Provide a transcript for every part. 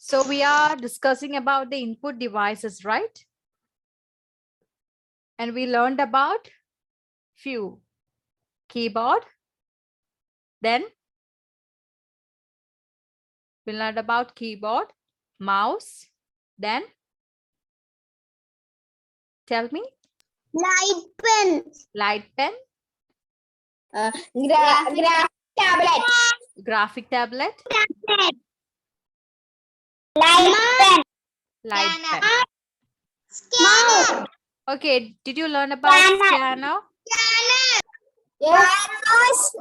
So we are discussing about the input devices, right? And we learned about few: keyboard, then we learned about keyboard, mouse, then tell me. Light pen. Light pen, Graphic tablet. graphic tablet, Light pen. light pen. Mouse. Okay, did you learn about scanner? Yes.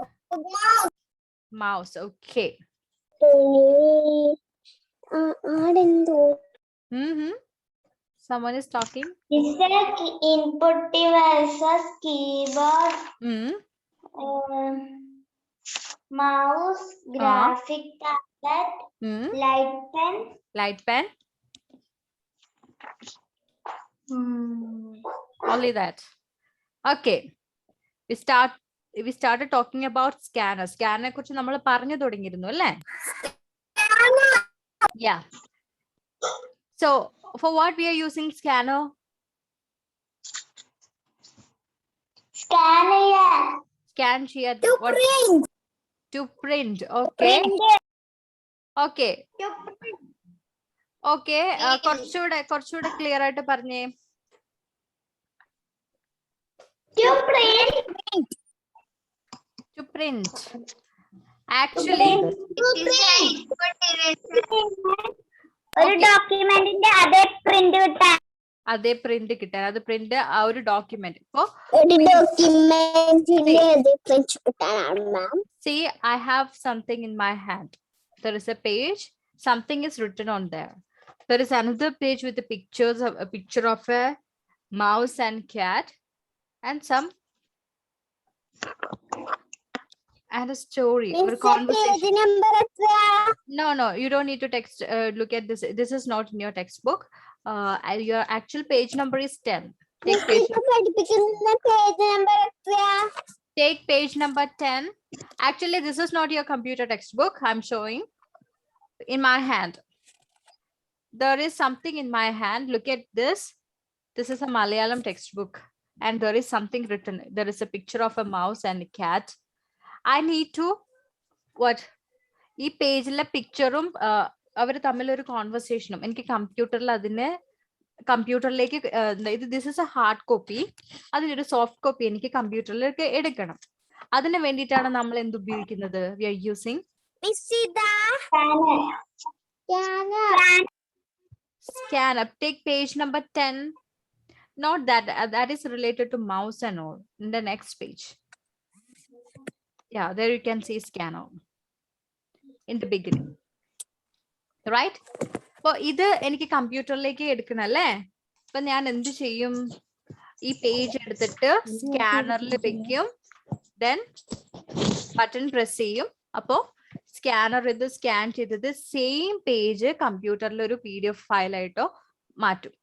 Mouse, okay. Someone is talking. Is there input devices, keyboard, mouse, graphic tablet, light pen? Light pen, only that. Okay, we started talking about scanner. Scanner കുറിച്ച് നമ്മൾ പറഞ്ഞു തുടങ്ങിയിരുന്നു അല്ലേ? Yeah. So for what we are using scanner? Scan ചെയ്യാൻ To what? print. To print. Okay. Okay. Okay. കുറച്ചുകൂടെ clear ആയിട്ട് പറഞ്ഞേ. To print. To print. Actually, ഒരു ഡോക്യുമെന്റിന്റെ അതേ പ്രിന്റ് കിട്ടാൻ. അതേ പ്രിന്റ് കിട്ടാൻ, അത് പ്രിന്റ് ആ ഒരു ഡോക്യുമെന്റ്. ഇപ്പോ ഒരു ഡോക്യുമെന്റിന്റെ അതേ പ്രിന്റ് കിട്ടാനാണ് മാം. see, I have something in my hand. There is a page, something is written on there. There is another page with the pictures of a picture of a mouse and cat and some and a story or a conversation. No, you don't need to text look at this. This is not in your textbook. Your actual page number is 10. Take page number 10. Actually, this is not your computer textbook. I'm showing in my hand. There is something in my hand. Look at this. This is a Malayalam textbook and there is something written. There is a picture of a mouse and a cat. I need to what? ഈ പേജിലെ പിക്ചറും അവർ തമ്മിലൊരു കോൺവെർസേഷനും എനിക്ക് കമ്പ്യൂട്ടറിലേക്ക് this is a hard copy, അതിനൊരു soft copy എനിക്ക് കമ്പ്യൂട്ടറിലേക്ക് എടുക്കണം. അതിന് വേണ്ടിയിട്ടാണ് നമ്മൾ എന്ത് ഉപയോഗിക്കുന്നത്? We are using scanner. Take page number 10. Not that, that is related to mouse and all. In the next page. Yeah, there you can see scanner in the beginning. Right? അപ്പൊ ഇത് എനിക്ക് കമ്പ്യൂട്ടറിലേക്ക് എടുക്കണല്ലേ. അപ്പൊ ഞാൻ എന്ത് ചെയ്യും? ഈ പേജ് എടുത്തിട്ട് സ്കാനറിൽ വെക്കും, ദെൻ ബട്ടൺ പ്രസ് ചെയ്യും. അപ്പോ സ്കാനർ ഇത് സ്കാൻ ചെയ്തത് സെയിം പേജ് കമ്പ്യൂട്ടറിൽ ഒരു PDF ഫയലായിട്ടോ മാറ്റും.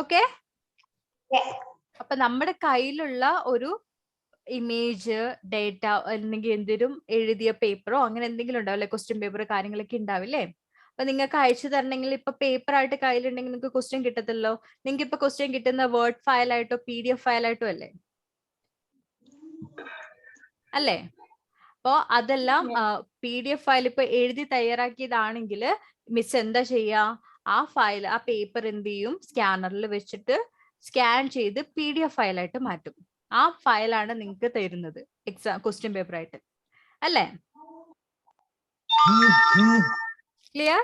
ഓക്കെ, അപ്പൊ നമ്മുടെ കയ്യിലുള്ള ഒരു ഇമേജ്, ഡേറ്റ അല്ലെങ്കിൽ എന്തെങ്കിലും എഴുതിയ പേപ്പറോ അങ്ങനെ എന്തെങ്കിലും ഉണ്ടാവില്ലേ, ക്വസ്റ്റ്യൻ പേപ്പർ കാര്യങ്ങളൊക്കെ ഉണ്ടാവില്ലേ. അപ്പൊ നിങ്ങൾക്ക് അയച്ചു തരണമെങ്കിൽ ഇപ്പൊ പേപ്പർ ആയിട്ട് കയ്യിലുണ്ടെങ്കിൽ നിങ്ങൾക്ക് ക്വസ്റ്റ്യൻ കിട്ടത്തില്ലോ. നിങ്ങൾക്ക് ഇപ്പൊ ക്വസ്റ്റ്യൻ കിട്ടുന്ന വേർഡ് ഫയലായിട്ടോ PDF ഫയലായിട്ടോ അല്ലേ? അല്ലേ? അപ്പോ അതെല്ലാം PDF ഫയൽ ഇപ്പൊ എഴുതി തയ്യാറാക്കിയതാണെങ്കിൽ മിസ് എന്താ ചെയ്യാ? ആ ഫയൽ, ആ പേപ്പർ എന്ത് ചെയ്യും? സ്കാനറിൽ വെച്ചിട്ട് സ്കാൻ ചെയ്ത് PDF ഫയലായിട്ട് മാറ്റും. ആ ഫയലാണ് നിങ്ങൾക്ക് തരുന്നത് എക്സാം ക്വസ്റ്റ്യൻ പേപ്പർ ആയിട്ട്, അല്ലേ? ക്ലിയർ?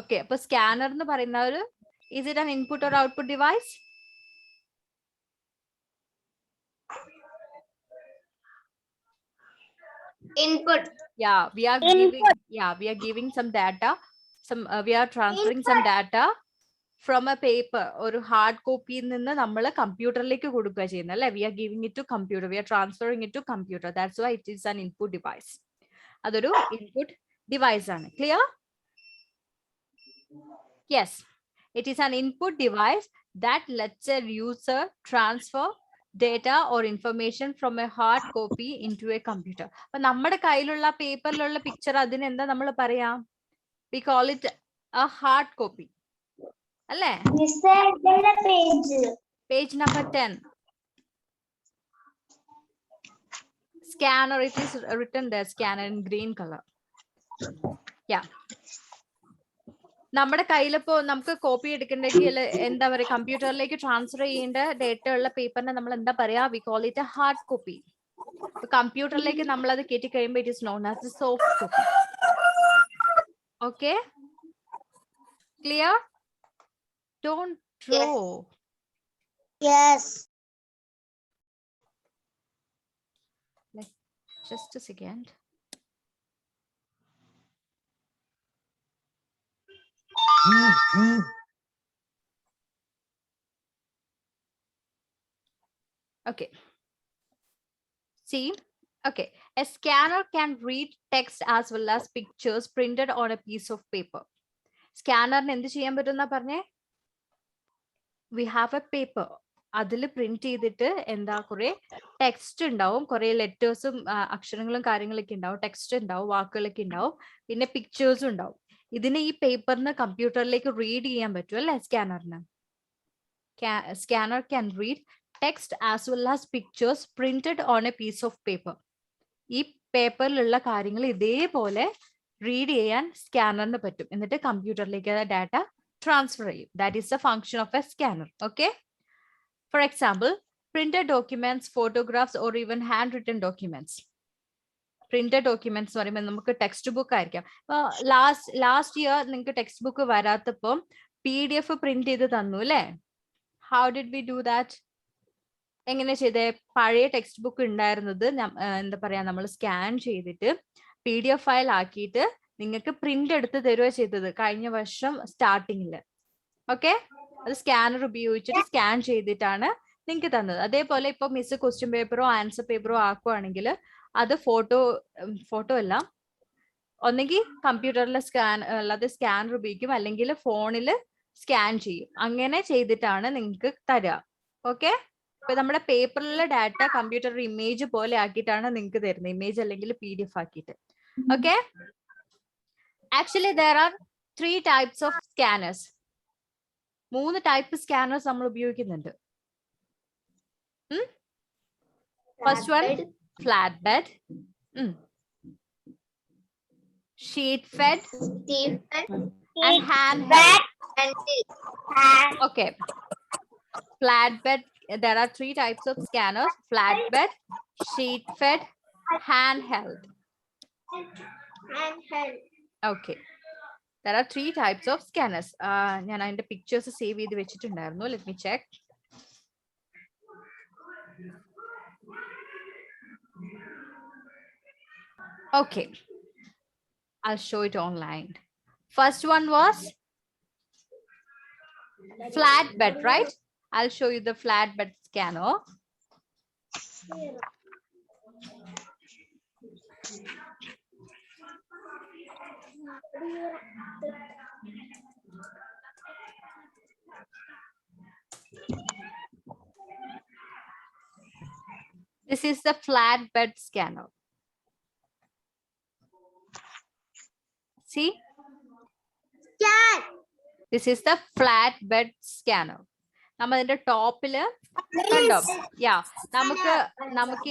ഓക്കെ, അപ്പൊ സ്കാനർ എന്ന് പറയുന്ന ഒരു is it an input or output device? Input. Yeah, we are giving some data, we are transferring some data from a paper or hard copy നിന്ന് നമ്മൾ കമ്പ്യൂട്ടറിലേക്ക് കൊടുക്കുക ചെയ്യുന്നത് അല്ലേ? We are giving it to computer, we are transferring it to computer. That's why it is an input device. അതൊരു input device ആണ്. Clear? Yes, it is an input device that lets a user transfer data or information from a hard copy into a computer. അപ്പൊ നമ്മുടെ കയ്യിലുള്ള പേപ്പറിലുള്ള picture അതിന് എന്താ നമ്മൾ പറയാ? We call it a hard copy. അല്ലേ? Page number 10. Scanner, it is written there, scanner in green color. Yeah. നമ്മുടെ കയ്യിലിപ്പോ നമുക്ക് കോപ്പി എടുക്കണ്ടെങ്കിൽ എന്താ പറയുക, കമ്പ്യൂട്ടറിലേക്ക് ട്രാൻസ്ഫർ ചെയ്യേണ്ട ഡേറ്റ ഉള്ള പേപ്പറിനെ നമ്മൾ എന്താ പറയാ? We call it A hard copy. കമ്പ്യൂട്ടറിലേക്ക് നമ്മൾ അത് കയറ്റി കഴിയുമ്പോൾ it is known as A soft copy. Okay, clear? Don't throw. Yes. Just a second. Okay. See, okay. A scanner can read text as well as pictures printed on a piece of paper. Scanner ne endu cheyan pattunna parne? We have a paper. അതിൽ print ചെയ്തിട്ട് എന്താ കുറെ text ഉണ്ടാവും, കുറെ ലെറ്റേഴ്സും അക്ഷരങ്ങളും കാര്യങ്ങളൊക്കെ ഉണ്ടാവും, text ഉണ്ടാവും, വാക്കുകളൊക്കെ ഉണ്ടാവും, പിന്നെ പിക്ചേഴ്സും ഉണ്ടാവും. ഇതിന് ഈ പേപ്പറിന് കമ്പ്യൂട്ടറിലേക്ക് റീഡ് ചെയ്യാൻ പറ്റും അല്ലെ? സ്കാനറിന് scanner can read text as well as pictures printed on a piece of paper. ഈ പേപ്പറിലുള്ള കാര്യങ്ങൾ ഇതേപോലെ റീഡ് ചെയ്യാൻ സ്കാനറിന് പറ്റും. എന്നിട്ട് കമ്പ്യൂട്ടറിലേക്ക് ഡാറ്റ ട്രാൻസ്ഫർ ചെയ്യും. That is the function of A scanner. Okay. For example, printed documents, photographs, or even handwritten documents. Printed documents പറയുമ്പോൾ നമുക്ക് ടെക്സ്റ്റ് ബുക്ക് ആയിരിക്കാം. ലാസ്റ്റ് ഇയർ നിങ്ങൾക്ക് ടെക്സ്റ്റ് ബുക്ക് വരാത്തപ്പം PDF പ്രിന്റ് ചെയ്ത് തന്നു അല്ലേ? How did we do that? എങ്ങനെ ചെയ്തേ? പഴയ ടെക്സ്റ്റ് ബുക്ക് ഉണ്ടായിരുന്നത് എന്താ പറയാ, നമ്മൾ സ്കാൻ ചെയ്തിട്ട് PDF ഫയൽ ആക്കിയിട്ട് നിങ്ങൾക്ക് പ്രിന്റ് എടുത്ത് തരുക ചെയ്തത് കഴിഞ്ഞ വർഷം സ്റ്റാർട്ടിങ്ങില്. ഓക്കെ, അത് സ്കാനർ ഉപയോഗിച്ചിട്ട് സ്കാൻ ചെയ്തിട്ടാണ് നിങ്ങൾക്ക് തന്നത്. അതേപോലെ ഇപ്പൊ മിസ് ക്വസ്റ്റ്യൻ പേപ്പറോ ആൻസർ പേപ്പറോ ആക്കുവാണെങ്കിൽ അത് ഫോട്ടോ അല്ല, ഒന്നെങ്കിൽ കമ്പ്യൂട്ടറിൽ അല്ലാതെ സ്കാനർ ഉപയോഗിക്കും, അല്ലെങ്കിൽ ഫോണിൽ സ്കാൻ ചെയ്യും. അങ്ങനെ ചെയ്തിട്ടാണ് നിങ്ങൾക്ക് തരിക. ഓക്കെ, ഇപ്പൊ നമ്മുടെ പേപ്പറിലെ ഡാറ്റ കമ്പ്യൂട്ടർ ഇമേജ് പോലെ ആക്കിയിട്ടാണ് നിങ്ങൾക്ക് തരുന്നത്, ഇമേജ് അല്ലെങ്കിൽ PDF ആക്കിയിട്ട്. Okay, actually there are 3 types of scanners. 3 type scanners നമ്മൾ ഉപയോഗിക്കുന്നുണ്ട്. First one flat bed, sheet fed and hand held. Okay, flat bed, there are 3 types of scanners: flat bed, sheet fed, handheld. Okay, there are 3 types of scanners. ഞാൻ അതിന്റെ pictures save ചെയ്ത് വെച്ചിട്ടുണ്ടായിരുന്നു. Let me check. Okay, I'll show it online. First one was flat bed, right? I'll show you the flat bed scanner. This is the flatbed scanner. See? Scan. This is the flatbed scanner. നമ്മൾ അതിന്റെ ടോപ്പില് കണ്ടോ? നമുക്ക്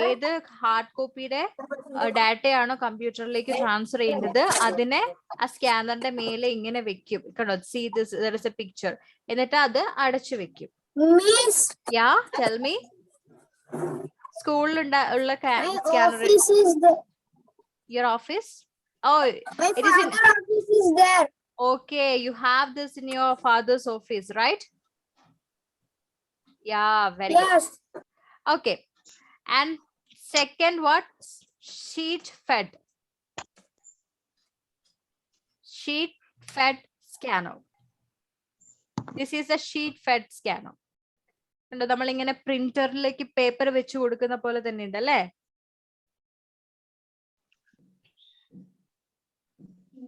ഏത് hard കോപ്പിയുടെ ഡാറ്റയാണോ കമ്പ്യൂട്ടറിലേക്ക് transfer ചെയ്യുന്നത് അതിനെ ആ സ്കാനറിന്റെ മേലെ ഇങ്ങനെ വെക്കും. കണ്ടോ? See this, there is a picture. എന്നിട്ട് അത് അടച്ചു വെക്കും. Yeah, tell me. സ്കൂളിൽ ഉള്ള scanner. Your office? Oh, it is in. Office is there. Okay, you have this in your father's office, right? Yeah, very Yes. good. Okay, and second, what? Sheet fed. Sheet fed scanner. This is a sheet fed scanner. And നമ്മൾ ഇങ്ങനെ പ്രിന്ററിലേക്ക് paper വെച്ച് കൊടുക്കുന്ന പോലെ തന്നെ ഉണ്ട് അല്ലേ?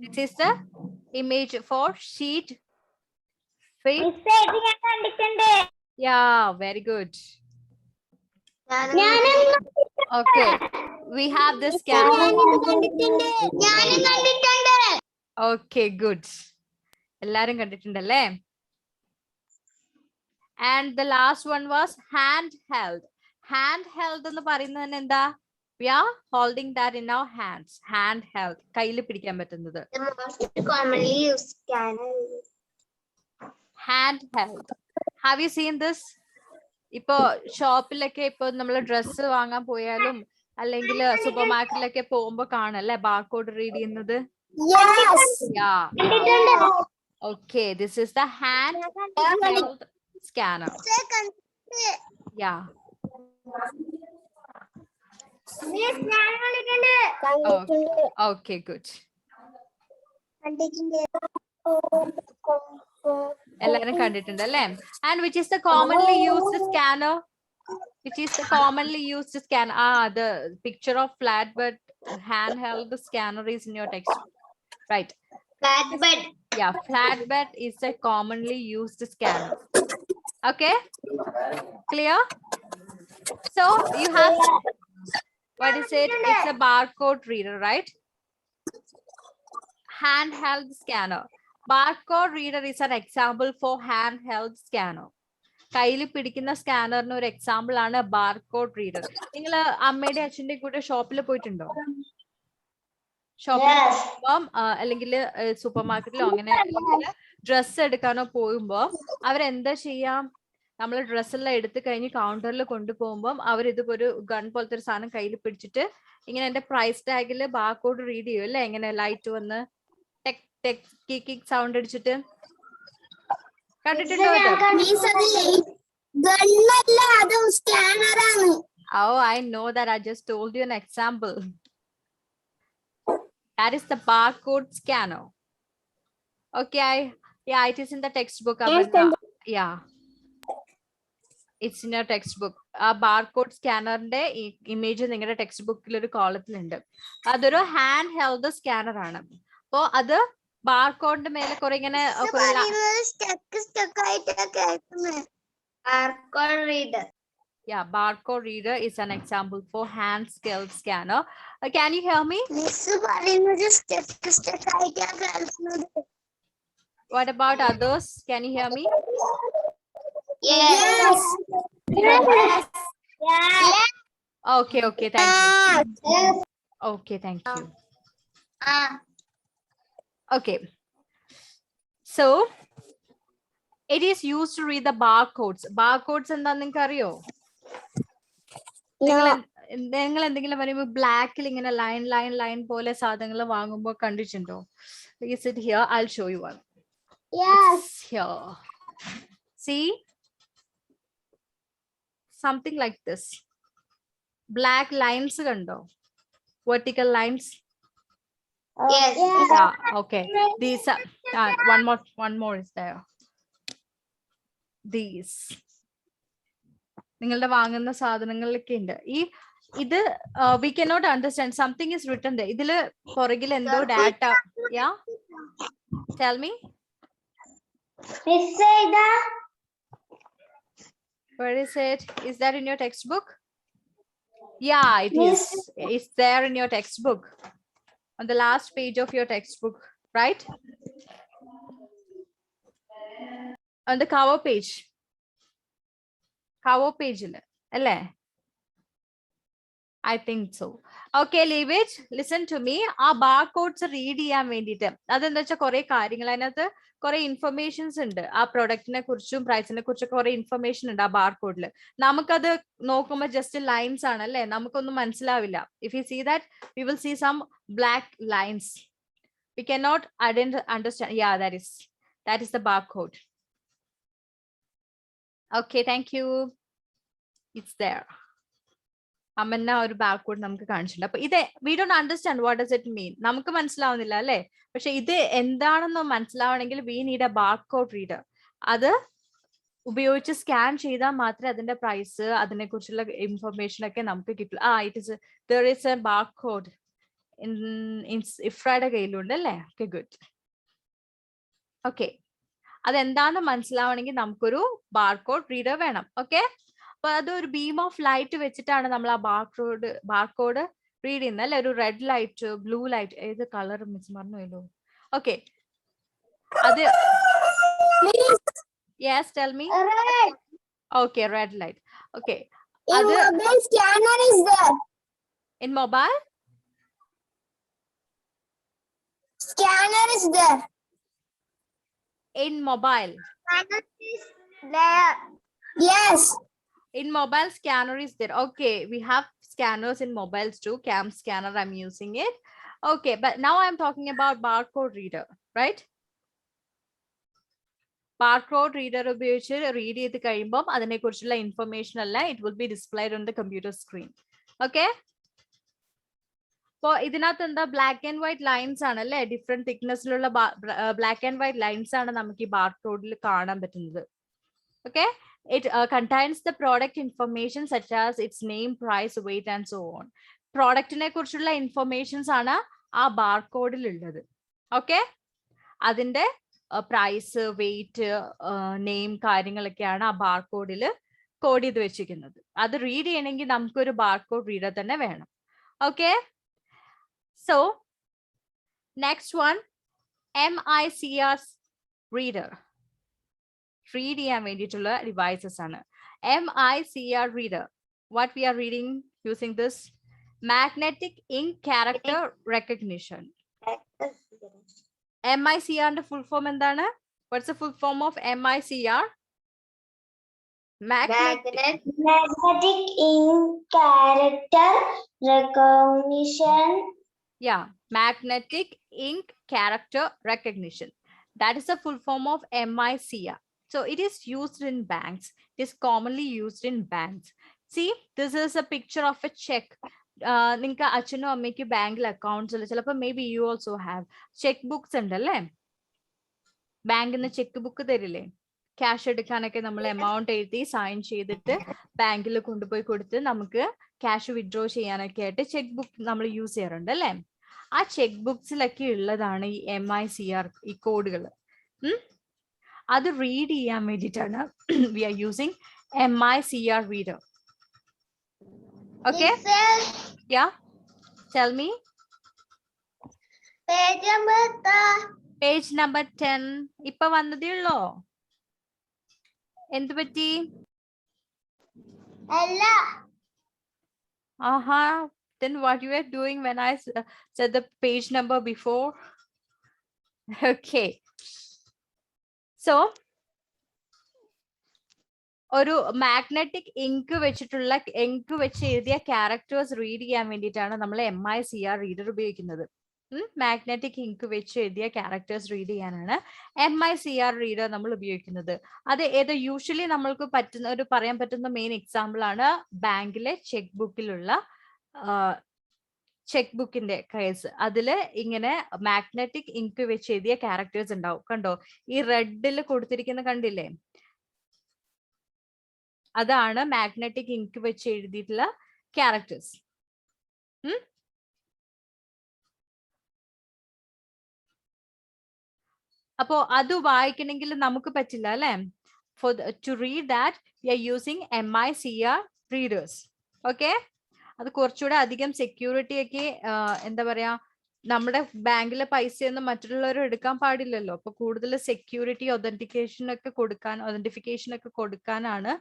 This is the image for sheet fed. Yeah, very good. Okay, we have this scanner. Okay, good. എല്ലാരും കണ്ടിട്ടുണ്ടല്ലേ? And the last one was handheld. Handheld എന്ന് പറയുന്നത് എന്താ? We are holding that in our hands. Handheld. കയ്യിൽ പിടിക്കാൻ പറ്റുന്നത്. The most commonly used scanner. Handheld. Have you seen this? ഇപ്പൊ ഷോപ്പിലൊക്കെ ഇപ്പൊ നമ്മൾ ഡ്രസ്സ് വാങ്ങാൻ പോയാലും അല്ലെങ്കിൽ സൂപ്പർ മാർക്കറ്റിലൊക്കെ പോകുമ്പോ കാണല്ലേ ബാർകോഡ് റീഡ് ചെയ്യുന്നത്. Okay, this is the handheld scanner. Yeah. Okay, good. എല്ലാരും കണ്ടിട്ടുണ്ട് അല്ലേ? And which is the commonly used scanner? Which is the commonly used scanner? The picture of flatbed handheld scanner is in your text, right? Flatbed. Yeah, flatbed is a commonly used scanner. Okay, clear? So you have, what is it? It's a barcode reader, right? Handheld scanner. Barcode reader is an example for handheld scanner. കയ്യിൽ പിടിക്കുന്ന സ്കാനറിന് ഒരു example ആണ് barcode reader. നിങ്ങൾ അമ്മയുടെ അച്ഛന്റെ കൂടെ ഷോപ്പിൽ പോയിട്ടുണ്ടോ? ഷോപ്പിൽ പോകുമ്പോൾ അല്ലെങ്കിൽ സൂപ്പർ മാർക്കറ്റിലോ അങ്ങനെ ഡ്രസ്സ് എടുക്കാനോ പോകുമ്പോ അവരെന്താ ചെയ്യാം? നമ്മൾ ഡ്രസ്സെല്ലാം എടുത്ത് കഴിഞ്ഞ് കൗണ്ടറിൽ കൊണ്ടുപോകുമ്പോൾ അവർ ഇതുപോലെ ഒരു ഗൺ പോലത്തെ ഒരു സാധനം കയ്യിൽ പിടിച്ചിട്ട് ഇങ്ങനെ എന്റെ പ്രൈസ് ടാഗിൽ ബാർകോഡ് റീഡ് ചെയ്യും അല്ലേ? എങ്ങനെ ലൈറ്റ് വന്ന് ടെക് ടെക് കിക്ക് സൗണ്ട് അടിച്ചിട്ട് കണ്ടിട്ടുണ്ടോ? Oh, I know that. I just told you an example. That is the barcode scanner. Okay, yeah, it is in the textbook. Yeah, it's in your textbook. ആ barcode സ്കാനറിന്റെ image നിങ്ങളുടെ text ബുക്കിൽ ഒരു കോളത്തിലുണ്ട്. അതൊരു hand held scanner ആണ്. അപ്പോ അത് ബാർകോഡിന്റെ മേലെ കുറെ ഇങ്ങനെ Barcode reader. Yeah, barcode reader is an example for hand-held scanner. Can you hear me? What about others? Can you hear me? Yes. Yes. Okay, okay, thank you. Okay, thank you. Okay. So it is used to read the barcodes. Barcodes എന്താന്ന് നിങ്ങൾക്ക് അറിയോ? നിങ്ങൾ എന്തെങ്കിലും പറയുമ്പോൾ ബ്ലാക്കിൽ ഇങ്ങനെ line പോലെ സാധനങ്ങൾ വാങ്ങുമ്പോൾ കണ്ടിട്ടുണ്ടോ? Is it here? I'll show you one. Yes. It's here. See? Something like this. Black lines kando. Vertical lines. Yes. Yeah, okay. These are one more is there. These. നിങ്ങളുടെ വാങ്ങുന്ന സാധനങ്ങളിലൊക്കെ ഉണ്ട്. ഇത് we cannot understand. Something is written there. ഇതില് പുറകിൽ എന്തോ data. Yeah. Tell me. Where is it? Is that in your textbook? Yeah, it is. It's there in your textbook. On the last page of your textbook, right? On the cover page. Cover page, alle? I think so. Okay, leave it. Listen to me. Our barcodes read ചെയ്യാൻ വേണ്ടിയിട്ട് അതെന്താ വെച്ചാൽ കുറെ കാര്യങ്ങൾ അതിനകത്ത് കുറെ informations ഉണ്ട്. ആ പ്രൊഡക്റ്റിനെ കുറിച്ചും പ്രൈസിനെ കുറിച്ചൊക്കെ കുറെ ഇൻഫർമേഷൻ ഉണ്ട് ആ ബാർകോഡിൽ. നമുക്കത് നോക്കുമ്പോൾ ജസ്റ്റ് ലൈൻസ് ആണ് അല്ലേ? നമുക്കൊന്നും മനസ്സിലാവില്ല. If you see that, we will see some black lines. We cannot understand. Yeah, that is the barcode. Okay, thank you. It's there. അമ്മന്ന ഒരു ബാർകോഡ് നമുക്ക് കാണിച്ചിട്ടുണ്ട്. അപ്പൊ ഇത് we don't understand what does it mean. നമുക്ക് മനസ്സിലാവുന്നില്ല അല്ലെ? പക്ഷെ ഇത് എന്താണെന്ന് മനസ്സിലാവണമെങ്കിൽ we need a barcode reader. അത് ഉപയോഗിച്ച് സ്കാൻ ചെയ്താൽ മാത്രമേ അതിന്റെ പ്രൈസ് അതിനെ കുറിച്ചുള്ള ഇൻഫർമേഷൻ ഒക്കെ നമുക്ക് കിട്ടുള്ളൂ. there is a barcode in ഇഫ്രയുടെ കയ്യിലുണ്ട് അല്ലേ? Okay, good. ഓക്കെ, അതെന്താന്ന് മനസ്സിലാവണമെങ്കിൽ നമുക്കൊരു ബാർകോഡ് റീഡർ വേണം. ഓക്കെ, അപ്പൊ അതൊരു ബീം ഓഫ് ലൈറ്റ് വെച്ചിട്ടാണ് നമ്മൾ ആ ബാർകോഡ് റീഡ് ചെയ്യുന്നത് അല്ലെ. ഒരു റെഡ് ലൈറ്റ്, ബ്ലൂ ലൈറ്റ്, ഏത് കളർ മിസ് മറന്നുപോയല്ലോ. ഓക്കെ, അത് yes tell me. Red. Okay, red light. Okay, In അത് mobile scanner is there. In mobile Scanner is there. in mobile Scanner is there. Yes. in mobile scanner is there. Okay, we have scanners in mobiles too. Cam scanner, I'm using it. Okay, but now I'm talking about barcode reader, right? Barcode reader ഉപയോഗിച്ച് read ചെയ്ത് കഴിയുമ്പോൾ അതിനെ കുറിച്ചുള്ള information എല്ലാം it will be displayed on the computer screen. Okay, അപ്പോൾ ഇതിനകത്ത് എന്താ black and white lines ആണ് അല്ലെ, ഡിഫറെന്റ് തിക്നെസ്സിലുള്ള ബ്ലാക്ക് ആൻഡ് വൈറ്റ് ലൈൻസ് ആണ് നമുക്ക് ഈ ബാർകോഡിൽ കാണാൻ പറ്റുന്നത്. Okay, it contains the product information such as its name, price, weight and so on. പ്രോഡക്റ്റിനെ കുറിച്ചുള്ള ഇൻഫർമേഷൻസ് ആണ് ആ ബാർകോഡിൽ ഉള്ളത്. ഓക്കെ, അതിന്റെ പ്രൈസ്, വെയിറ്റ്, നെയിം കാര്യങ്ങളൊക്കെയാണ് ആ ബാർകോഡിൽ കോഡ് ചെയ്ത് വെച്ചിരിക്കുന്നത്. അത് റീഡ് ചെയ്യണമെങ്കിൽ നമുക്കൊരു ബാർകോഡ് റീഡർ തന്നെ വേണം. Okay, so next one, MICR reader. Read ചെയ്യാൻ വേണ്ടിയിട്ടുള്ള devices ആണ് MICR reader. What we are reading using this? Magnetic ink character recognition. MICR ന്റെ full form എന്താണ്? What's the full form of MICR? Magnetic ink character recognition. Yeah, magnetic ink character recognition. That is the full form of MICR. So it is used in banks. It is commonly used in banks. See, this is a picture of a check. നിങ്ങൾക്ക് അച്ഛനോ അമ്മയ്ക്ക് ബാങ്കിൽ accounts ഉള്ള, ചിലപ്പോൾ may be you also have check books ഉണ്ടല്ലേ. ബാങ്കിൽ നിന്ന് check book തരില്ലേ, ക്യാഷ് എടുക്കാനൊക്കെ നമ്മൾ എമൗണ്ട് എഴുതി സൈൻ ചെയ്തിട്ട് ബാങ്കിൽ കൊണ്ടുപോയി കൊടുത്ത് നമുക്ക് ക്യാഷ് വിഡ്രോ ചെയ്യാനൊക്കെ ആയിട്ട് ചെക്ക് ബുക്ക് നമ്മൾ യൂസ് ചെയ്യാറുണ്ട് അല്ലേ. ആ ചെക്ക് ബുക്സിലൊക്കെ ഉള്ളതാണ് ഈ MICR ഈ കോഡുകൾ. അത് റീഡ് ചെയ്യാൻ വേണ്ടിയിട്ടാണ് we are using MICR reader. Okay, yeah, tell me. Page number 10. ഇപ്പൊ വന്നതേ ഉള്ളോ? എന്ത് പറ്റി? അല്ല. Then what you were doing when I said the page number before? Okay, so ഒരു മാഗ്നറ്റിക് ഇങ്ക് വെച്ചിട്ടുള്ള ഇങ്ക് വെച്ച് എഴുതിയ ക്യാരക്ടേഴ്സ് റീഡ് ചെയ്യാൻ വേണ്ടിയിട്ടാണ് നമ്മൾ MICR റീഡർ ഉപയോഗിക്കുന്നത്. മാഗ്നറ്റിക് ഇങ്ക് വെച്ച് എഴുതിയ ക്യാരക്ടേഴ്സ് റീഡ് ചെയ്യാനാണ് MICR റീഡർ നമ്മൾ ഉപയോഗിക്കുന്നത്. അത് ഏത് യൂഷ്വലി നമ്മൾക്ക് പറ്റുന്ന ഒരു പറയാൻ പറ്റുന്ന മെയിൻ എക്സാമ്പിൾ ആണ് ബാങ്കിലെ ചെക്ക് ബുക്കിലുള്ള ചെക്ക് ബുക്കിന്റെ കേസ്. അതില് ഇങ്ങനെ മാഗ്നറ്റിക് ഇങ്ക് വെച്ച് എഴുതിയ ക്യാരക്ടേഴ്സ് ഉണ്ടാവും. കണ്ടോ, ഈ റെഡിൽ കൊടുത്തിരിക്കുന്ന കണ്ടില്ലേ, അതാണ് മാഗ്നറ്റിക് ഇങ്ക് വെച്ച് എഴുതിയിട്ടുള്ള ക്യാരക്ടേഴ്സ്. അപ്പോ അത് വായിക്കണമെങ്കിൽ നമുക്ക് പറ്റില്ല അല്ലെ. For to read that we are using MICR readers. Okay, അത് കുറച്ചുകൂടെ അധികം സെക്യൂരിറ്റി ഒക്കെ എന്താ പറയാ, നമ്മുടെ ബാങ്കിലെ പൈസയൊന്നും മറ്റുള്ളവരും എടുക്കാൻ പാടില്ലല്ലോ. അപ്പൊ കൂടുതൽ സെക്യൂരിറ്റി ഒതന്റിഫിക്കേഷൻ ഒക്കെ കൊടുക്കാനാണ്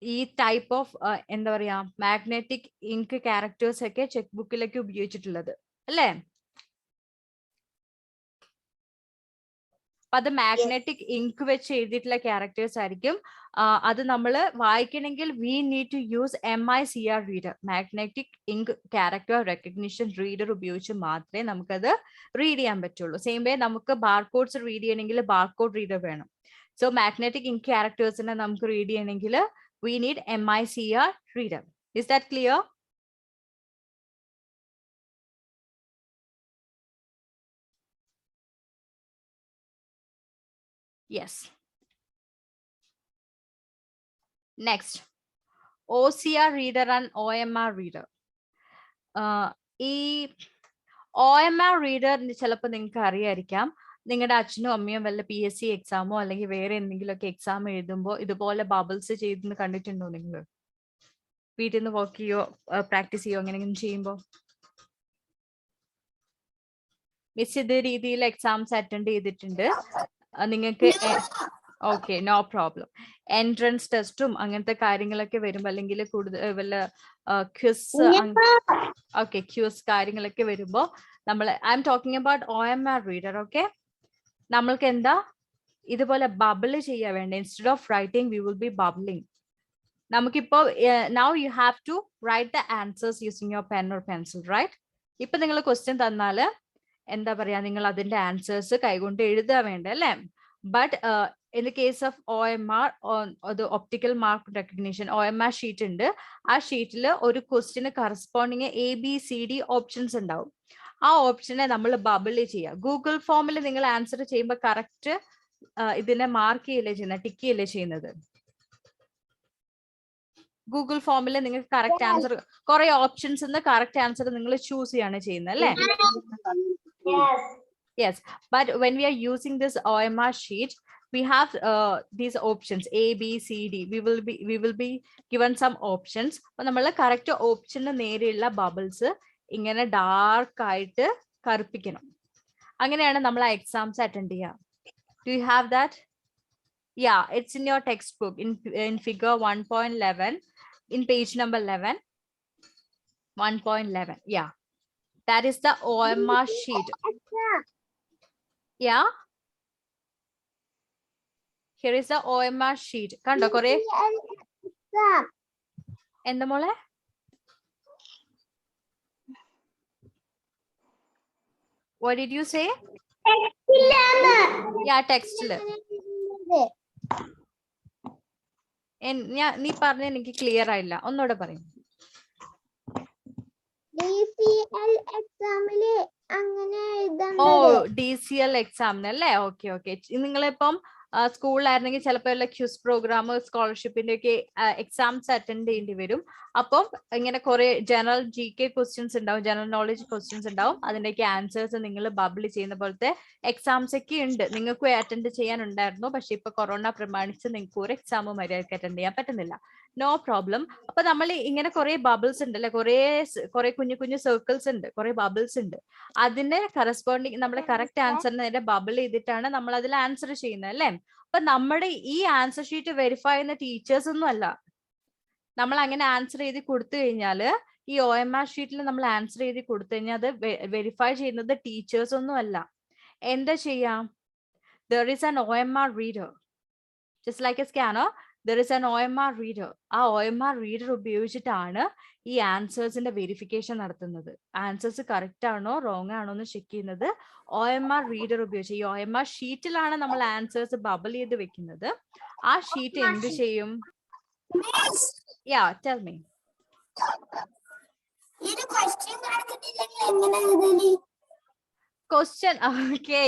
ഈ ടൈപ്പ് ഓഫ് എന്താ പറയാ മാഗ്നറ്റിക് ഇങ്ക് ക്യാരക്ടേഴ്സ് ഒക്കെ ചെക്ക് ബുക്കിലേക്ക് ഉപയോഗിച്ചിട്ടുള്ളത് അല്ലേ. അപ്പൊ അത് മാഗ്നറ്റിക് ഇങ്ക് വെച്ച് എഴുതിയിട്ടുള്ള ക്യാരക്ടേഴ്സ് ആയിരിക്കും. അത് നമ്മൾ വായിക്കണമെങ്കിൽ we need to use MICR reader, magnetic ink character recognition reader ഉപയോഗിച്ച് മാത്രമേ നമുക്കത് റീഡ് ചെയ്യാൻ പറ്റുള്ളൂ. സെയിം വേ നമുക്ക് ബാർകോഡ്സ് റീഡ് ചെയ്യണമെങ്കിൽ ബാർകോഡ് റീഡർ വേണം. സോ മാഗ്നറ്റിക് ഇങ്ക് ക്യാരക്ടേഴ്സിനെ നമുക്ക് റീഡ് ചെയ്യണമെങ്കിൽ we need MICR reader. Is that clear? Yes. Next, OCR reader and OMR reader. ഈ OMR reader ചിലപ്പോൾ നിങ്ങൾക്ക് അറിയായിരിക്കാം, നിങ്ങളുടെ അച്ഛനും അമ്മയും വല്ല PSC എക്സാമോ അല്ലെങ്കിൽ വേറെ എന്തെങ്കിലുമൊക്കെ എക്സാം എഴുതുമ്പോൾ ഇതുപോലെ ബബിൾസ് ചെയ്തെന്ന് കണ്ടിട്ടുണ്ടോ നിങ്ങൾ? വീട്ടിൽ നിന്ന് വർക്ക് ചെയ്യോ പ്രാക്ടീസ് ചെയ്യോ അങ്ങനെയെങ്കിലും ചെയ്യുമ്പോൾ? മിസ് ഇത് രീതിയിൽ എക്സാംസ് അറ്റൻഡ് ചെയ്തിട്ടുണ്ട്. നിങ്ങൾക്ക് ഓക്കെ, നോ പ്രോബ്ലം. എൻട്രൻസ് ടെസ്റ്റും അങ്ങനത്തെ കാര്യങ്ങളൊക്കെ വരുമ്പോൾ അല്ലെങ്കിൽ കൂടുതൽ വല്ല ക്വിസ്, ഓക്കെ, ക്യൂസ് കാര്യങ്ങളൊക്കെ വരുമ്പോൾ നമ്മൾ I am talking about OMR reader. Okay, നമ്മൾക്ക് എന്താ ഇതുപോലെ ബബിൾ ചെയ്യാൻ വേണ്ട. Instead of writing we will be bubbling. നമുക്കിപ്പോ now you have to write the answers using your pen or pencil, right? ഇപ്പൊ നിങ്ങൾ ക്വസ്റ്റ്യൻ തന്നാല് എന്താ പറയാ, നിങ്ങൾ അതിന്റെ ആൻസേഴ്സ് കൈകൊണ്ട് എഴുതാൻ വേണ്ട അല്ലേ? But in the case of OMR, optical mark recognition, OMR sheet ഉണ്ട്. ആ ഷീറ്റിൽ ഒരു ക്വസ്റ്റ്യന് കറസ്പോണ്ടിങ് ABCD ഓപ്ഷൻസ് ഉണ്ടാവും. ആ ഓപ്ഷനെ നമ്മൾ ബബിൾ ചെയ്യുക. ഗൂഗിൾ ഫോമിൽ നിങ്ങൾ ആൻസർ ചെയ്യുമ്പോൾ കറക്റ്റ് ഇതിനെ മാർക്ക് ചെയ്യല്ലേ ചെയ്യുന്നത്, ടിക്ക് ചെയ്യല്ലേ ചെയ്യുന്നത്? ഗൂഗിൾ ഫോമിൽ നിങ്ങൾക്ക് കറക്റ്റ് ആൻസർ, കുറെ ഓപ്ഷൻസ് കറക്റ്റ് ആൻസർ നിങ്ങൾ ചൂസ് ചെയ്യാണ് ചെയ്യുന്നത് അല്ലേ? Yes, but when we are using this OMR sheet, we have these options A, B, C, D. We will be given some options. അപ്പോൾ നമ്മൾ കറക്റ്റ് ഓപ്ഷന് നേരെയുള്ള ബബിൾസ് ഇങ്ങനെ dark ആയിട്ട് കറുപ്പിക്കണം. അങ്ങനെയാണ് നമ്മൾ ആ എക്സാംസ് അറ്റൻഡ് ചെയ്യുക. Do you have that? Yeah, it's in your textbook in figure 1.11 in page number 11. 1.11. Yeah, that is the OMR sheet. Yeah, here is the OMR sheet. കണ്ടോ കൊറേ? എന്താ മോളെ? What did you say? Yeah, textile. നീ പറഞ്ഞ എനിക്ക് clear ആയില്ല, ഒന്നുകൂടെ പറയും. ഓ, DCL എക്സാമിനല്ലേ? Okay okay. നിങ്ങളിപ്പം സ്കൂളിലായിരുന്നെങ്കിൽ ചിലപ്പോൾ എല്ലാ ക്യൂസ് പ്രോഗ്രാം, സ്കോളർഷിപ്പിന്റെ ഒക്കെ എക്സാംസ് അറ്റൻഡ് ചെയ്യേണ്ടി വരും. അപ്പം ഇങ്ങനെ കുറെ ജനറൽ GK ക്വസ്റ്റ്യൻസ് ഉണ്ടാവും, ജനറൽ നോളജ് ക്വസ്റ്റ്യൻസ് ഉണ്ടാവും. അതിന്റെയൊക്കെ ആൻസേഴ്സ് നിങ്ങൾ ബബിൾ ചെയ്യുന്ന പോലത്തെ എക്സാംസ് ഒക്കെ ഉണ്ട്. നിങ്ങൾക്ക് അറ്റൻഡ് ചെയ്യാനുണ്ടായിരുന്നു, പക്ഷെ ഇപ്പൊ കൊറോണ പ്രമാണിച്ച് നിങ്ങൾക്ക് ഒരു എക്സാമും മര്യാദയ്ക്ക് അറ്റൻഡ് ചെയ്യാൻ പറ്റുന്നില്ല. No problem. അപ്പൊ നമ്മൾ ഇങ്ങനെ കുറെ ബബിൾസ് ഉണ്ട് അല്ലെ, കുറെ കുഞ്ഞു കുഞ്ഞു സർക്കിൾസ് ഉണ്ട്, കുറെ ബബിൾസ് ഉണ്ട്. അതിന്റെ കറസ്പോണ്ടിങ് നമ്മുടെ കറക്റ്റ് ആൻസറിന് നേരെ ബബിൾ ചെയ്തിട്ടാണ് നമ്മൾ അതിൽ ആൻസർ ചെയ്യുന്നത് അല്ലെ? അപ്പൊ നമ്മുടെ ഈ ആൻസർ ഷീറ്റ് വെരിഫൈ ചെയ്യുന്ന ടീച്ചേഴ്സ് ഒന്നും അല്ല. നമ്മൾ അങ്ങനെ ആൻസർ എഴുതി കൊടുത്തു കഴിഞ്ഞാൽ, ഈ OMR ഷീറ്റിൽ നമ്മൾ ആൻസർ എഴുതി കൊടുത്തു കഴിഞ്ഞാൽ അത് വെരിഫൈ ചെയ്യുന്നത് ടീച്ചേഴ്സ് ഒന്നും അല്ല. എന്താ ചെയ്യാം? There is an OMR reader, just like a scanner. There is an OMR reader. ആ OMR reader ഉപയോഗിച്ചിട്ടാണ് ഈ ആൻസേഴ്സിന്റെ വെരിഫിക്കേഷൻ നടത്തുന്നത്. ആൻസേഴ്സ് കറക്റ്റ് ആണോ റോങ് ആണോ എന്ന് ചെക്ക് ചെയ്യുന്നത് OMR റീഡർ ഉപയോഗിച്ച്. ഈ OMR ഷീറ്റിലാണ് നമ്മൾ ആൻസേഴ്സ് ബബിൾ ചെയ്ത് വെക്കുന്നത്. ആ ഷീറ്റ് എന്ത് ചെയ്യും? യാ, ടെൽ മീ. Question, okay,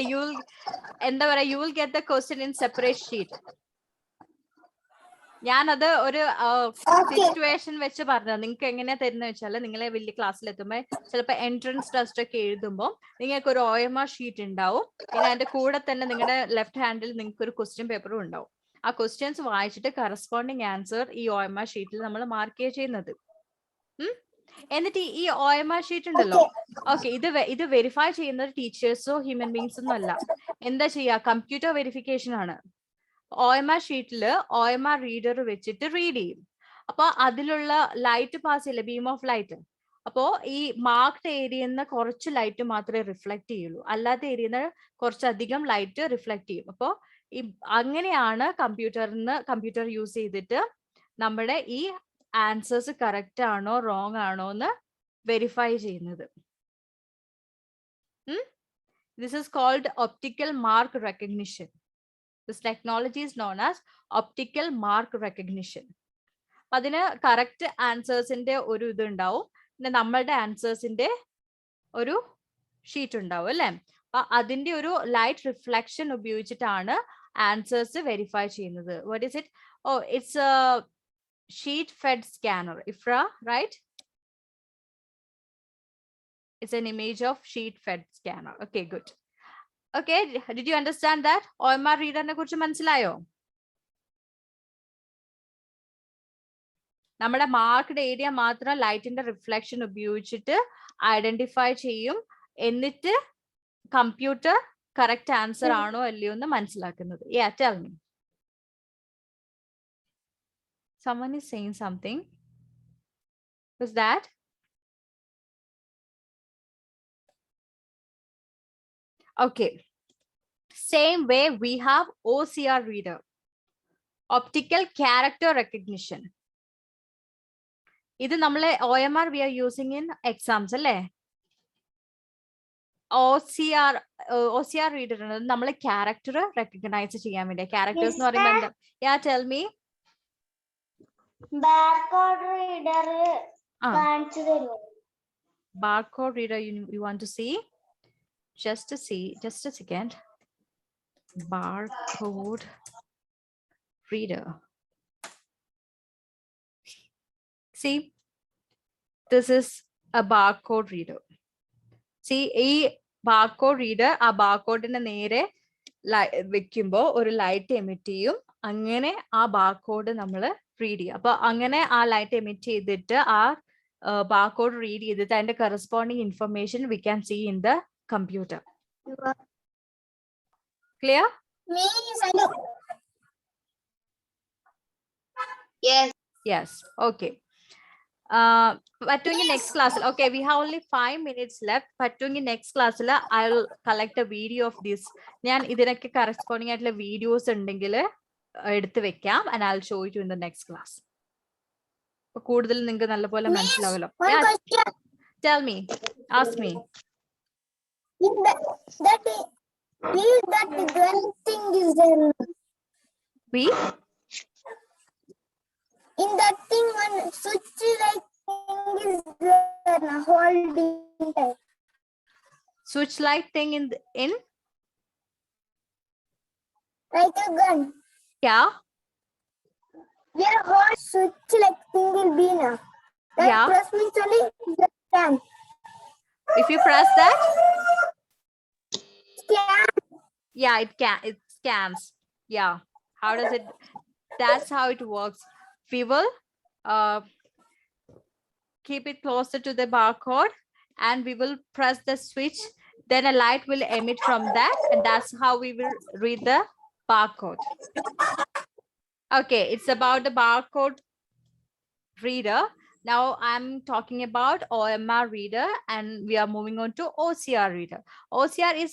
എന്താ പറയാ, you will get the question in separate sheet. ഞാനത് ഒരു സിറ്റുവേഷൻ വെച്ച് പറഞ്ഞത്. നിങ്ങൾക്ക് എങ്ങനെയാ തരുന്ന വെച്ചാൽ, നിങ്ങളെ വലിയ ക്ലാസ്സിൽ എത്തുമ്പോൾ ചിലപ്പോൾ എൻട്രൻസ് ടെസ്റ്റ് ഒക്കെ എഴുതുമ്പോൾ നിങ്ങൾക്ക് ഒരു OMR ഷീറ്റ് ഉണ്ടാവും. പിന്നെ അതിന്റെ കൂടെ തന്നെ നിങ്ങളുടെ ലെഫ്റ്റ് ഹാൻഡിൽ നിങ്ങൾക്ക് ഒരു ക്വസ്റ്റ്യൻ പേപ്പറും ഉണ്ടാവും. ആ ക്വസ്റ്റ്യൻസ് വായിച്ചിട്ട് കറസ്പോണ്ടിങ് ആൻസർ ഈ OMR ഷീറ്റിൽ നമ്മൾ മാർക്ക് ചെയ്യുന്നത്. എന്നിട്ട് ഈ OMR ഷീറ്റ് ഉണ്ടല്ലോ, ഓക്കെ, ഇത് വെരിഫൈ ചെയ്യുന്നത് ടീച്ചേഴ്സോ ഹ്യൂമൻ ബീങ്സ് ഒന്നും അല്ല. എന്താ ചെയ്യാ? കമ്പ്യൂട്ടർ വെരിഫിക്കേഷൻ ആണ്. OMR ഷീറ്റിൽ OMR റീഡർ വെച്ചിട്ട് റീഡ് ചെയ്യും. അപ്പൊ അതിലുള്ള ലൈറ്റ് പാസ് ചെയ്യില്ല, ബീം ഓഫ് ലൈറ്റ്. അപ്പോ ഈ മാർക്ക്ഡ് ഏരിയന്ന് കുറച്ച് ലൈറ്റ് മാത്രമേ റിഫ്ലക്ട് ചെയ്യുള്ളൂ, അല്ലാത്ത ഏരിയന്ന് കുറച്ചധികം ലൈറ്റ് റിഫ്ലക്ട് ചെയ്യും. അപ്പോ ഈ അങ്ങനെയാണ് കമ്പ്യൂട്ടർ യൂസ് ചെയ്തിട്ട് നമ്മുടെ ഈ ആൻസേഴ്സ് കറക്റ്റ് ആണോ റോങ് ആണോ എന്ന് വെരിഫൈ ചെയ്യുന്നത്. This is called optical mark recognition. This technology is known as optical mark recognition. അതിന് കറക്റ്റ് ആൻസേഴ്സിന്റെ ഒരു ഇത് ഉണ്ടാവും, പിന്നെ നമ്മളുടെ ആൻസേഴ്സിന്റെ ഒരു ഷീറ്റ് ഉണ്ടാവും അല്ലെ? അപ്പൊ അതിന്റെ ഒരു ലൈറ്റ് റിഫ്ലക്ഷൻ ഉപയോഗിച്ചിട്ടാണ് ആൻസേഴ്സ് വെരിഫൈ ചെയ്യുന്നത്. What is it? Oh, it's a sheet fed scanner, IFRA, right? It's an image of sheet fed scanner. Okay, good. Okay, did you understand that? OMR reader കുറിച്ച് മനസ്സിലായോ? നമ്മുടെ marked area മാത്രം ലൈറ്റിന്റെ reflection ഉപയോഗിച്ചിട്ട് identify ചെയ്യും, എന്നിട്ട് computer correct answer ആണോ അല്ലയോ എന്ന് മനസ്സിലാക്കുന്നത്. Yeah, tell me. Someone is saying something. Who's that? Okay. Same way we have OCR reader, optical character recognition. ഇത് നമ്മളെ OMR we are using in exams അല്ലേ? OCR reader നമ്മളെ ക്യാരക്ടർ റെക്കഗ്നൈസ് ചെയ്യാൻ വേണ്ടി. ക്യാരക്ടേഴ്സ് എന്ന് പറയുമ്പോൾ എന്താ? Yeah, tell me. Barcode reader കാണിച്ചു തരുമോ? Barcode reader you want to see? Just a second. Barcode reader. See, this is a barcode reader. See, a barcode reader ആ ബാർകോഡിനെ നേരെ വെക്കുമ്പോൾ ഒരു ലൈറ്റ് എമിറ്റ് ചെയ്യും. അങ്ങനെ ആ ബാർകോഡ് നമ്മൾ റീഡ് ചെയ്യും. അപ്പൊ അങ്ങനെ ആ ലൈറ്റ് എമിറ്റ് ചെയ്തിട്ട് ആ barcode read ചെയ്തിട്ട് അതിന്റെ corresponding information we can see in the computer. Clear? Yes. Okay. Pattungi next class. Okay, we have only 5 minutes left. Pattungi next class I'll collect a video of this. ഞാൻ ഇതിനൊക്കെ corresponding ആയിട്ടുള്ള videos ഉണ്ടെങ്കിൽ എടുത്ത് വെക്കാം and I'll show it to you in the next class. കൂടുതൽ നിങ്ങൾക്ക് നല്ലപോലെ മനസ്സിലാവല്ലോ. Tell me. Ask me. That one thing is there. We? In that thing, one switch like thing is there, holding type. Switch light thing in Like a gun. Yeah. Yeah, hold switch like thing will be now. That Yeah. press means only the scan. If you press that, Scan. yeah, it scans. Yeah. How does it? That's how it works. We will keep it closer to the barcode and we will press the switch. Then a light will emit from that, and that's how we will read the barcode. Okay, it's about the barcode reader. Now I'm talking about OMR reader and we are moving on to OCR reader. OCR is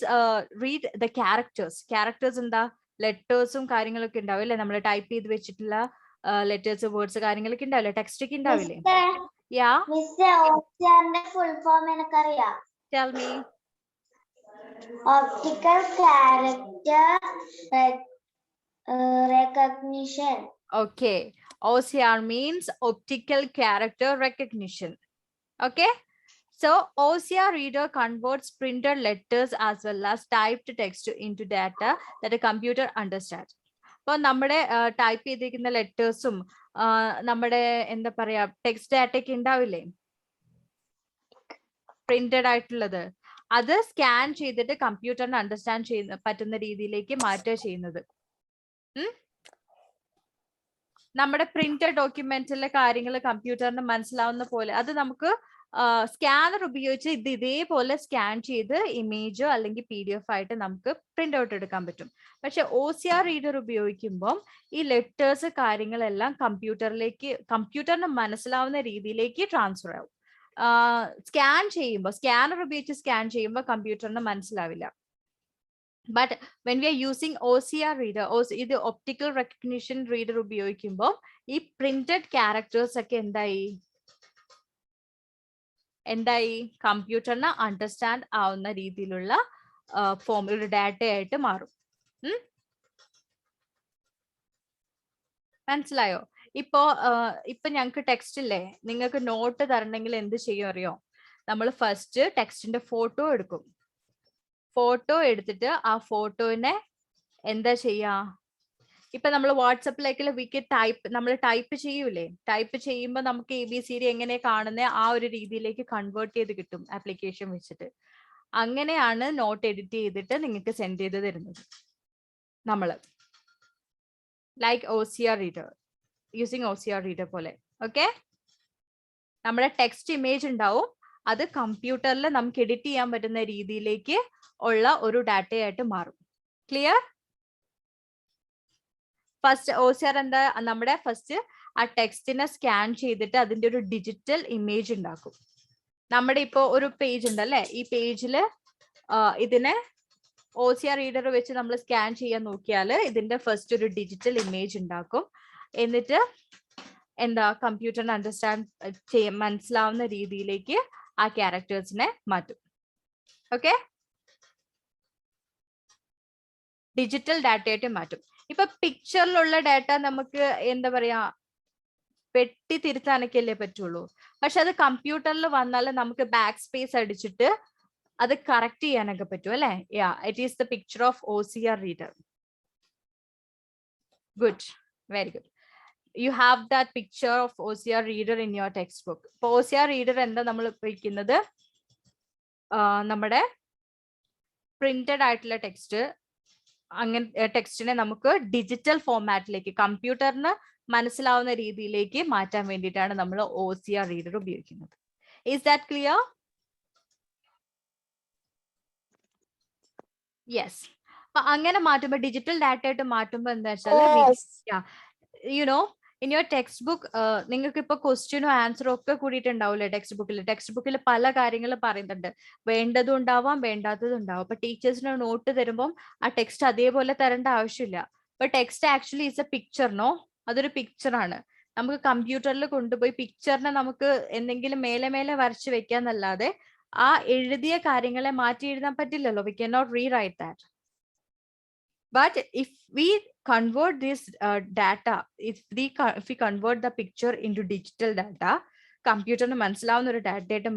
read the characters. Characters in the letters കാര്യങ്ങളൊക്കെ ഉണ്ടാവില്ലേ, നമ്മൾ type ചെയ്ത് വെച്ചിട്ടുള്ള letters, words കാര്യങ്ങളൊക്കെ ഉണ്ടാവില്ലേ, text ഒക്കെ ഉണ്ടാവില്ലേ? Yeah. Miss OCRന്റെ full form എനിക്കറിയാം. Tell me. Optical character recognition. Okay. OCR means optical character recognition. Okay. So OCR reader converts printed letters as well as typed text into data that a computer understands. അപ്പോൾ നമ്മുടെ type ചെയ്തിരിക്കുന്ന ലെറ്റേഴ്സും നമ്മുടെ എന്താ പറയാ text ഡാറ്റയൊക്കെ ഉണ്ടാവില്ലേ, printed ആയിട്ടുള്ളത്, അത് scan ചെയ്തിട്ട് കമ്പ്യൂട്ടറിന് അണ്ടർസ്റ്റാൻഡ് ചെയ്യുന്ന പറ്റുന്ന രീതിയിലേക്ക് മാറ്റുക ചെയ്യുന്നത്. നമ്മുടെ പ്രിന്റഡ് ഡോക്യുമെന്റിലെ കാര്യങ്ങൾ കമ്പ്യൂട്ടറിന് മനസ്സിലാവുന്ന പോലെ അത് നമുക്ക് സ്കാനർ ഉപയോഗിച്ച് ഇതേപോലെ സ്കാൻ ചെയ്ത് ഇമേജോ അല്ലെങ്കിൽ PDF ആയിട്ട് നമുക്ക് പ്രിന്റ് ഔട്ട് എടുക്കാൻ പറ്റും. പക്ഷെ OCR റീഡർ ഉപയോഗിക്കുമ്പോൾ ഈ ലെറ്റേഴ്സ് കാര്യങ്ങളെല്ലാം കമ്പ്യൂട്ടറിന് മനസ്സിലാവുന്ന രീതിയിലേക്ക് ട്രാൻസ്ഫർ ആവും. സ്കാൻ ചെയ്യുമ്പോൾ സ്കാനർ ഉപയോഗിച്ച് സ്കാൻ ചെയ്യുമ്പോൾ കമ്പ്യൂട്ടറിന് മനസ്സിലാവില്ല. But when we are using OCR reader, ഇത് optical recognition reader ഉപയോഗിക്കുമ്പോൾ ഈ printed characters ഒക്കെ എന്തായി കമ്പ്യൂട്ടറിന് അണ്ടർസ്റ്റാൻഡ് ആവുന്ന രീതിയിലുള്ള ഫോമിലുള്ള ഡാറ്റ ആയിട്ട് മാറും. മനസ്സിലായോ? ഇപ്പോ ഞങ്ങൾക്ക് ടെക്സ്റ്റ് ഇല്ലേ, നിങ്ങൾക്ക് നോട്ട് തരണമെങ്കിൽ എന്ത് ചെയ്യും അറിയോ? നമ്മൾ ഫസ്റ്റ് ടെക്സ്റ്റിന്റെ ഫോട്ടോ എടുക്കും. ഫോട്ടോ എടുത്തിട്ട് ആ ഫോട്ടോനെ എന്താ ചെയ്യാ, ഇപ്പൊ നമ്മൾ വാട്സപ്പിലേക്ക് നമ്മൾ ടൈപ്പ് ചെയ്യൂലേ, ടൈപ്പ് ചെയ്യുമ്പോൾ നമുക്ക് ABCD എങ്ങനെ കാണുന്ന ആ ഒരു രീതിയിലേക്ക് കൺവേർട്ട് ചെയ്ത് കിട്ടും ആപ്ലിക്കേഷൻ വെച്ചിട്ട്. അങ്ങനെയാണ് നോട്ട് എഡിറ്റ് ചെയ്തിട്ട് നിങ്ങൾക്ക് സെൻഡ് ചെയ്ത് തരുന്നത് നമ്മള്. Like OCR reader, using OCR reader പോലെ. ഓക്കെ, നമ്മുടെ ടെക്സ്റ്റ് ഇമേജ് ഉണ്ടാവും, അത് കമ്പ്യൂട്ടറിൽ നമുക്ക് എഡിറ്റ് ചെയ്യാൻ പറ്റുന്ന രീതിയിലേക്ക് ഉള്ള ഒരു ഡാറ്റയായിട്ട് മാറും. ക്ലിയർ? ഫസ്റ്റ് OCR എന്താ, നമ്മുടെ ഫസ്റ്റ് ആ ടെക്സ്റ്റിനെ സ്കാൻ ചെയ്തിട്ട് അതിന്റെ ഒരു ഡിജിറ്റൽ ഇമേജ് ഉണ്ടാക്കും. നമ്മുടെ ഇപ്പോ ഒരു പേജ് ഉണ്ടല്ലേ, ഈ പേജില് ഇതിനെ OCR റീഡർ വെച്ച് നമ്മൾ സ്കാൻ ചെയ്യാൻ നോക്കിയാൽ ഇതിന്റെ ഫസ്റ്റ് ഒരു ഡിജിറ്റൽ ഇമേജ് ഉണ്ടാക്കും. എന്നിട്ട് എന്താ, കമ്പ്യൂട്ടറിന് അണ്ടർസ്റ്റാൻഡ് മനസ്സിലാവുന്ന രീതിയിലേക്ക് ആ ക്യാരക്ടേഴ്സിനെ മാറ്റും. ഓക്കെ, ഡിജിറ്റൽ ഡാറ്റയായിട്ട് മാറ്റും. ഇപ്പൊ പിക്ചറിലുള്ള ഡാറ്റ നമുക്ക് എന്താ പറയാ, വെട്ടി തിരുത്താനൊക്കെയല്ലേ പറ്റുള്ളൂ. പക്ഷെ അത് കമ്പ്യൂട്ടറിൽ വന്നാൽ നമുക്ക് ബാക്ക് സ്പേസ് അടിച്ചിട്ട് അത് കറക്റ്റ് ചെയ്യാനൊക്കെ പറ്റും അല്ലെ. Yeah, it is the picture of OCR reader. Good, very good. You have that picture of OCR reader in your textbook. ഇപ്പൊ OCR reader എന്താ നമ്മൾ ഉപയോഗിക്കുന്നത്, നമ്മുടെ പ്രിന്റഡ് ആയിട്ടുള്ള ടെക്സ്റ്റ്, അങ്ങനെ ടെക്സ്റ്റിനെ നമുക്ക് ഡിജിറ്റൽ ഫോർമാറ്റിലേക്ക് കമ്പ്യൂട്ടറിന് മനസ്സിലാവുന്ന രീതിയിലേക്ക് മാറ്റാൻ വേണ്ടിയിട്ടാണ് നമ്മൾ OCR റീഡർ ഉപയോഗിക്കുന്നത്. Is that clear? യെസ്. അപ്പൊ അങ്ങനെ മാറ്റുമ്പോ, ഡിജിറ്റൽ ഡാറ്റ ആയിട്ട് മാറ്റുമ്പോ എന്താ വെച്ചാൽ, you know in your text book നിങ്ങൾക്ക് ഇപ്പൊ ക്വസ്റ്റ്യനും ആൻസറും ഒക്കെ കൂടിയിട്ടുണ്ടാവില്ലേ ടെക്സ്റ്റ് ബുക്കിൽ. ടെക്സ്റ്റ് ബുക്കിൽ പല കാര്യങ്ങൾ പറയുന്നുണ്ട്, വേണ്ടതും ഉണ്ടാവാം വേണ്ടാത്തതും ഉണ്ടാവും. അപ്പൊ ടീച്ചേഴ്സിന് നോട്ട് തരുമ്പോൾ ആ ടെക്സ്റ്റ് അതേപോലെ തരേണ്ട ആവശ്യമില്ല. അപ്പൊ text actually is a picture, no, അതൊരു പിക്ചറാണ്. നമുക്ക് കമ്പ്യൂട്ടറിൽ കൊണ്ടുപോയി പിക്ചറിനെ നമുക്ക് എന്തെങ്കിലും മേലെ മേലെ വരച്ച് വെക്കാന്നല്ലാതെ ആ എഴുതിയ കാര്യങ്ങളെ മാറ്റി എഴുതാൻ പറ്റില്ലല്ലോ. We cannot rewrite that. But if we convert this data, if we convert the picture into digital data, കമ്പ്യൂട്ടറിന് മനസ്സിലാവുന്ന ഒരു ഡാറ്റയായിട്ട്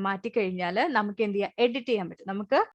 മാറ്റി കഴിഞ്ഞാൽ നമുക്ക് എന്ത് ചെയ്യാം, എഡിറ്റ് ചെയ്യാൻ പറ്റും. നമുക്ക്